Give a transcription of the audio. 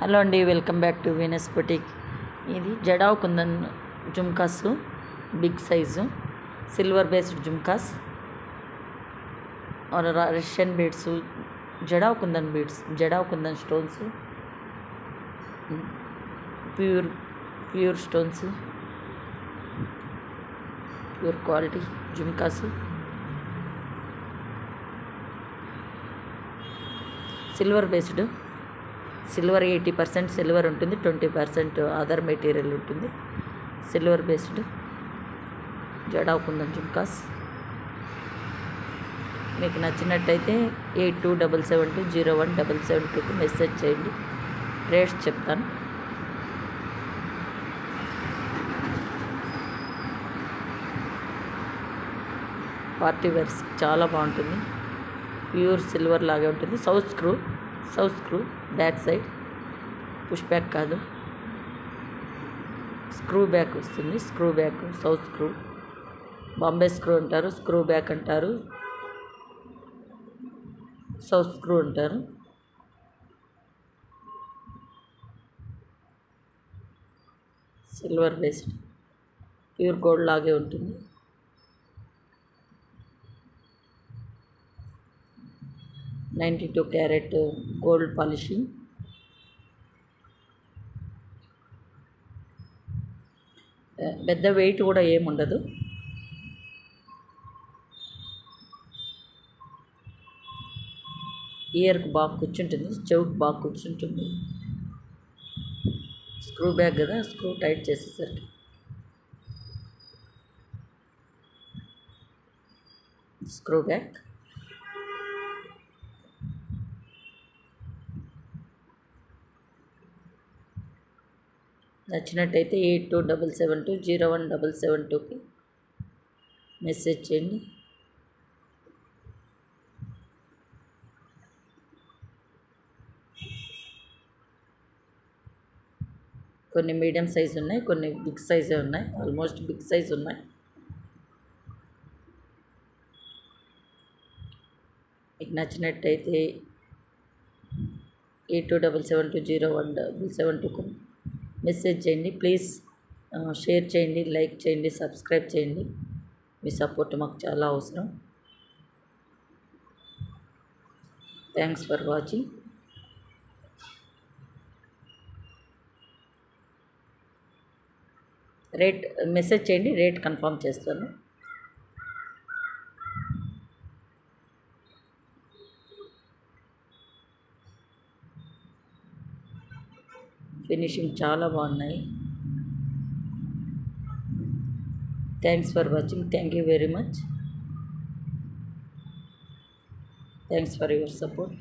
Hello అండి, welcome back to Venus boutique. ఇది jadau kundan jhumkas, big size silver based jhumkas और Russian beads, jadau kundan beads, jadau kundan stones, pure stones, pure quality jhumkas. Silver based, silver 80% silver ఉంటుంది, 20% other material ఉంటుంది. Silver based jadau kundan jhumkas. మీకు నచ్చినట్టయితే 8277201772కి message చేయండి, రేట్స్ చెప్తాను. పార్టీ వేర్స్ చాలా బాగుంటుంది. ప్యూర్ సిల్వర్ లాగే ఉంటుంది. South screw back side, push back కాదు, స్క్రూ బ్యాక్ వస్తుంది. Screw back, south screw, Bombay screw అంటారు, స్క్రూ బ్యాక్ అంటారు, సౌత్ స్క్రూ అంటారు. సిల్వర్ బేస్డ్, ప్యూర్ గోల్డ్ లాగే ఉంటుంది. 92 క్యారెట్ గోల్డ్ పాలిషింగ్. పెద్ద వెయిట్ కూడా ఏముండదు. ఇయర్కి బాగా కూర్చుంటుంది, చెవుకి బాగా కూర్చుంటుంది. స్క్రూ బ్యాగ్ కదా, స్క్రూ టైట్ చేసేసరికి స్క్రూ బ్యాక్. నచ్చినట్టయితే 8277201772కి మెసేజ్ చేయండి. కొన్ని మీడియం సైజు ఉన్నాయి, కొన్ని బిగ్ సైజే ఉన్నాయి. ఆల్మోస్ట్ బిగ్ సైజ్ ఉన్నాయి. మీకు నచ్చినట్టయితే 8277201772కు మెసేజ్ చేయండి. ప్లీజ్ షేర్ చేయండి, లైక్ చేయండి, సబ్స్క్రైబ్ చేయండి. మీ సపోర్ట్ మాకు చాలా అవసరం. Thanks for watching. Rate message చేయండి, రేట్ కన్ఫర్మ్ చేస్తాను. ఫినిషింగ్ చాలా బాగున్నాయి. Thanks for watching. Thank you very much. Thanks for your support.